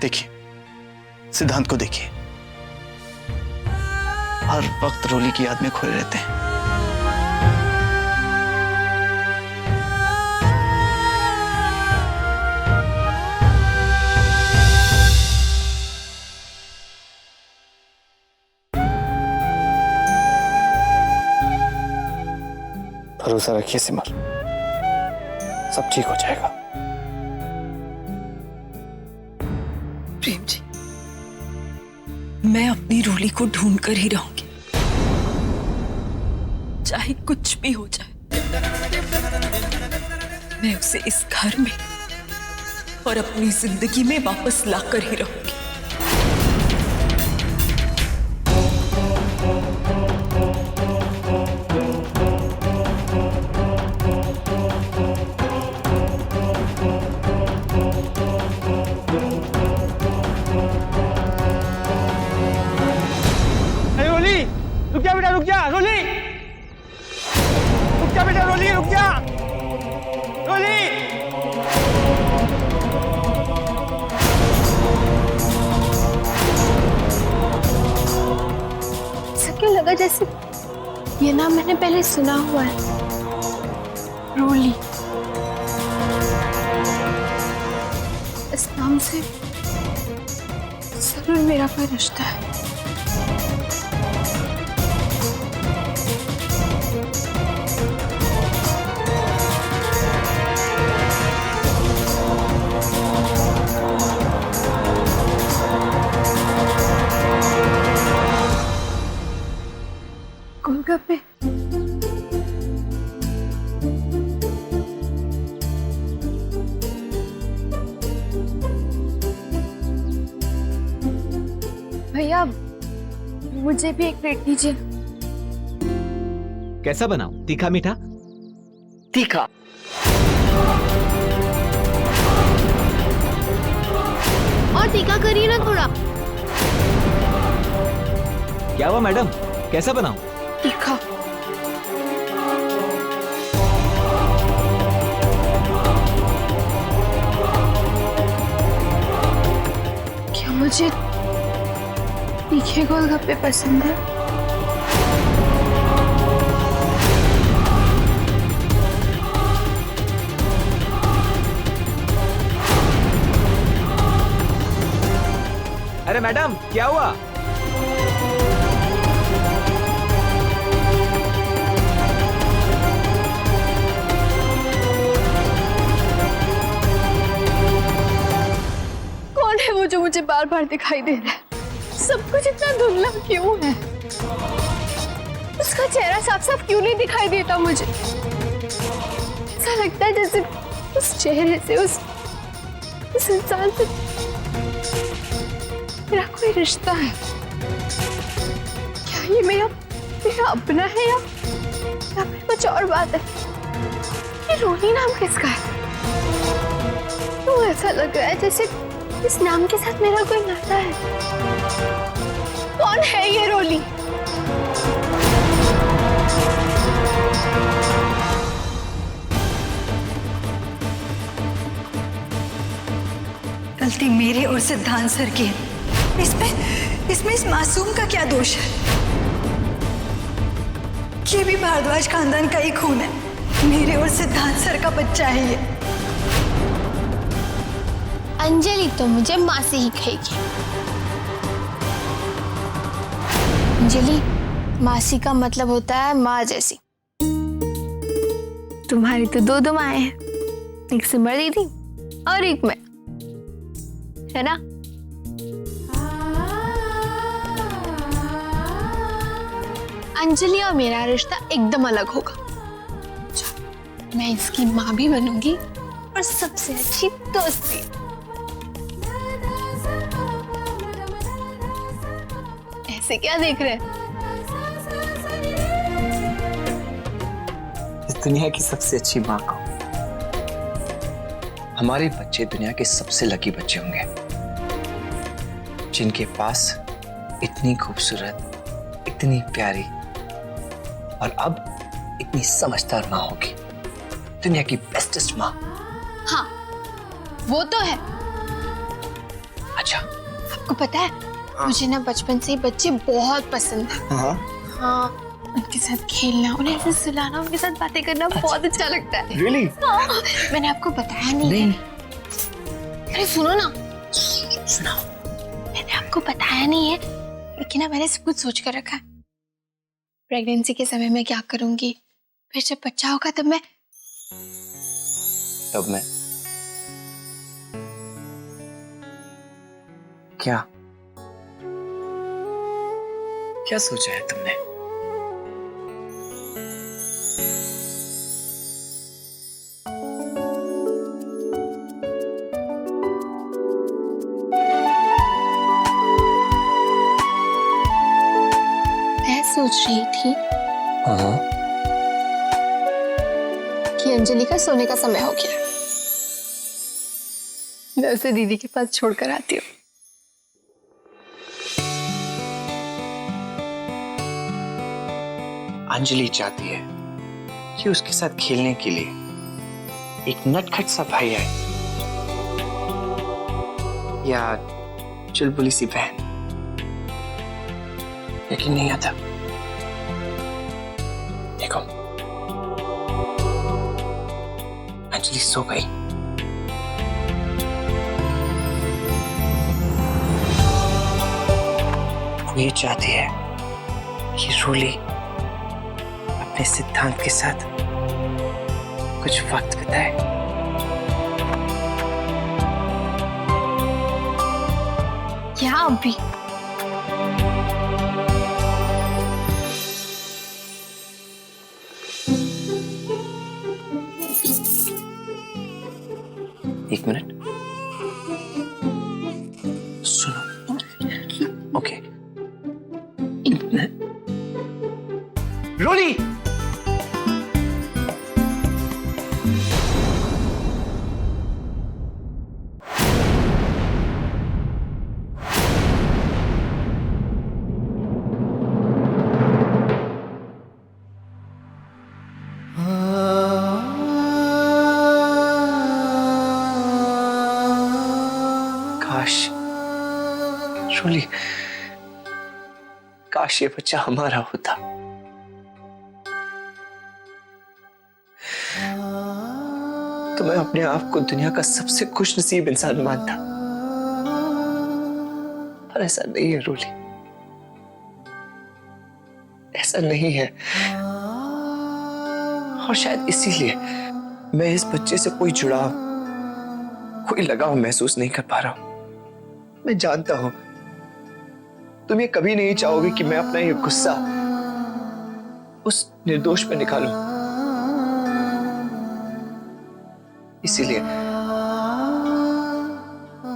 देखिए, सिद्धांत को देखिए, हर वक्त रोली की याद में खोए रहते हैं। भरोसा रखिए सिमर, सब ठीक हो जाएगा। प्रेम जी, मैं अपनी रोली को ढूंढ कर ही रहूंगी, चाहे कुछ भी हो जाए। मैं उसे इस घर में और अपनी जिंदगी में वापस लाकर ही रहूंगी। रुक जा बेटा, रुक जा रोली, रुक जा बेटा, रोली रुक जा, रोली। ऐसा क्यों लगा जैसे ये नाम मैंने पहले सुना हुआ है, रोली। इस नाम से जरूर मेरा कोई रिश्ता है। गोलगप्पे, भैया मुझे भी एक प्लेट दीजिए। कैसा बनाऊं? तीखा मीठा? तीखा। और तीखा करिए ना थोड़ा। क्या हुआ मैडम, कैसा बनाऊं? तीखा। क्या मुझे तीखे गोलगप्पे पसंद है? अरे मैडम, क्या हुआ? कौन है वो जो मुझे बार बार दिखाई दे रहा है? सब कुछ इतना धुंधला क्यों है? उसका चेहरा साफ साफ क्यों नहीं दिखाई देता मुझे? ऐसा लगता है जैसे उस चेहरे से, उस इंसान से मेरा कोई रिश्ता है। क्या ये मेरा अपना है या फिर कुछ और बात है? ये रोली नाम किसका है? तो ऐसा लग रहा है जैसे इस नाम के साथ मेरा कोई नाता है। कौन है ये रोली? गलती मेरे और सिद्धांत सर की है। इसमें इस मासूम का क्या दोष है? ये भी भारद्वाज खानदान का ही खून है। मेरे और सिद्धांत सर का बच्चा है ये। अंजलि तो मुझे मासी ही कहेगी। अंजलि, मासी का मतलब होता है माँ जैसी। तुम्हारी तो दो माएं हैं, एक सिमर दीदी और एक मैं, है ना? अंजलि और मेरा रिश्ता एकदम अलग होगा। मैं इसकी माँ भी बनूंगी और सबसे अच्छी दोस्त भी। ऐसे क्या देख रहे हैं? इस दुनिया की सबसे अच्छी माँ को। हमारे बच्चे दुनिया के सबसे लकी बच्चे होंगे, जिनके पास इतनी खूबसूरत, इतनी प्यारी और अब इतनी समझदार माँ होगी। दुनिया की बेस्टेस्ट माँ। हाँ, वो तो है। अच्छा। आपको पता है मुझे ना बचपन से ही बच्चे बहुत पसंद है। हाँ हाँ, उनके साथ खेलना, उन्हें ऐसे सुलाना, उनके साथ बातें करना बहुत अच्छा लगता है। रियली? हाँ, मैंने आपको बताया नहीं है। अरे सुनो ना, सुनाओ। मैंने आपको बताया नहीं है, लेकिन ना मैंने सब कुछ सोच कर रखा है। प्रेगनेंसी के समय में क्या करूंगी, फिर जब बच्चा होगा तब मैं क्या क्या सोचा है तुमने? मैं सोच रही थी हाँ। कि अंजलि का सोने का समय हो गया, मैं उसे दीदी के पास छोड़कर आती हूँ। अंजलि चाहती है कि उसके साथ खेलने के लिए एक नटखट सा भाई है या चुलबुली सी बहन, लेकिन नहीं आता। देखो, अंजलि सो गई। वो ये चाहती है कि रूली अपने सिद्धांत के साथ कुछ वक्त बिताए। क्या अभी? एक मिनट सुनो। ओके। रोली, काश रोली, काश ये बच्चा हमारा होता। तो मैं अपने आप को दुनिया का सबसे खुशनसीब इंसान मानता, पर ऐसा नहीं है रोली, ऐसा नहीं है। और शायद इसीलिए मैं इस बच्चे से कोई जुड़ाव, कोई लगाव महसूस नहीं कर पा रहा हूं। मैं जानता हूं तुम ये कभी नहीं चाहोगे कि मैं अपना ये गुस्सा उस निर्दोष पे निकालूं, इसीलिए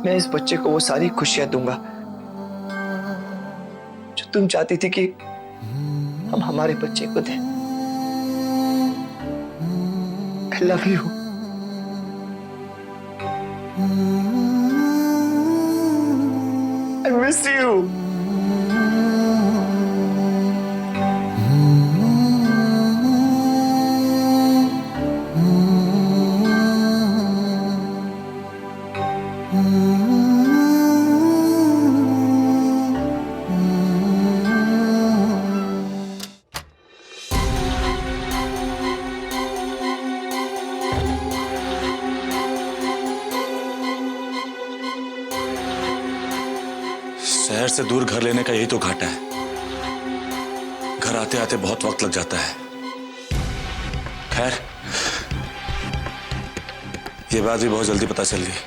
मैं इस बच्चे को वो सारी खुशियां दूंगा जो तुम चाहती थी कि हम हमारे बच्चे को दें। I love you. I miss you. शहर से दूर घर लेने का यही तो घाटा है। घर आते आते बहुत वक्त लग जाता है। खैर, ये बात भी बहुत जल्दी पता चल गई।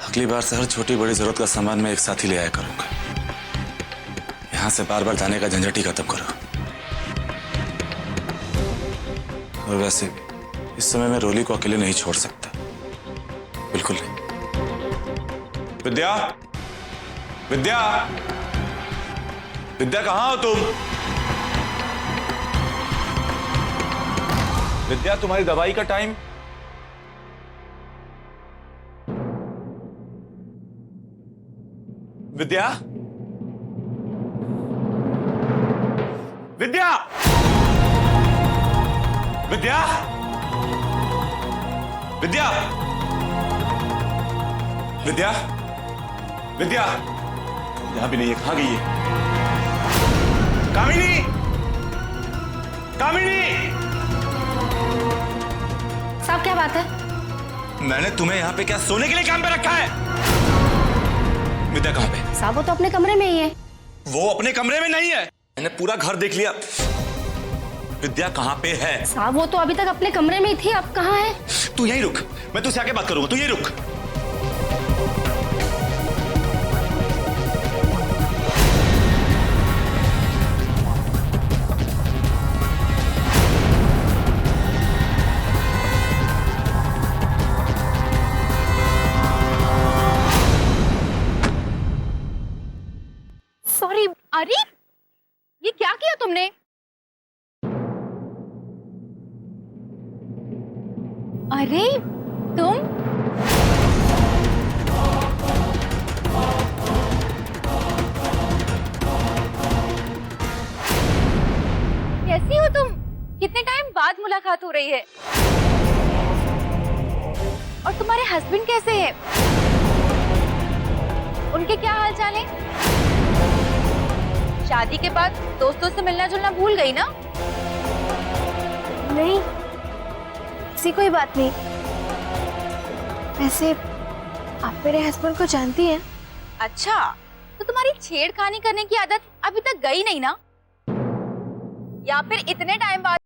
अगली बार से हर छोटी बड़ी जरूरत का सामान मैं एक साथ ही ले आया करूंगा। यहां से बार बार जाने का झंझट ही खत्म करो। और वैसे भी इस समय मैं रोली को अकेले नहीं छोड़ सकता, बिल्कुल नहीं। विद्या, विद्या, विद्या कहाँ हो तुम? विद्या, तुम्हारी दवाई का टाइम। विद्या, विद्या, विद्या, विद्या, विद्या, विद्या यहां भी नहीं है, कहां गई है? कामिनी, कामिनी! साहब क्या बात है? मैंने तुम्हें यहाँ पे क्या सोने के लिए काम पे रखा है? विद्या कहाँ पे? साहब वो तो अपने कमरे में ही है। वो अपने कमरे में नहीं है। मैंने पूरा घर देख लिया। विद्या कहाँ पे है? साहब वो तो अभी तक अपने कमरे में ही थी, अब कहाँ है? तू यहीं रुक, मैं तुझसे आके बात करूंगा, तू यहीं रुक। सॉरी। अरे ये क्या किया तुमने? अरे तुम कैसी हो तुम? कितने टाइम बाद मुलाकात हो रही है। और तुम्हारे हस्बैंड कैसे हैं? उनके क्या हाल चाल है? शादी के बाद दोस्तों से मिलना जुलना भूल गई ना? नहीं, ऐसी कोई बात नहीं। वैसे आप मेरे हस्बैंड को जानती हैं? अच्छा, तो तुम्हारी छेड़खानी करने की आदत अभी तक गई नहीं ना? या फिर इतने टाइम बाद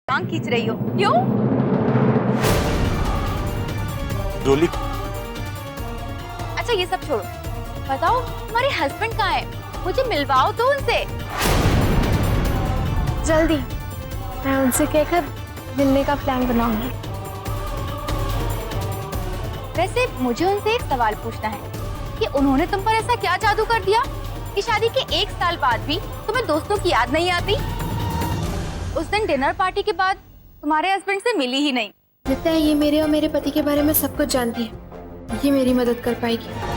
टांग खींच रही हो? क्यों? डोली। अच्छा ये सब छोड़ो, बताओ तुम्हारे हस्बैंड कहाँ है? मुझे मिलवाओ तो उनसे। जल्दी, मैं उनसे कहकर मिलने का प्लान बनाऊंगी। वैसे मुझे उनसे एक सवाल पूछना है कि उन्होंने तुम पर ऐसा क्या जादू कर दिया कि शादी के 1 साल बाद भी तुम्हें दोस्तों की याद नहीं आती? उस दिन डिनर पार्टी के बाद तुम्हारे हस्बैंड से मिली ही नहीं। लगता है ये मेरे और मेरे पति के बारे में सब कुछ जानती है, ये मेरी मदद कर पाएगी।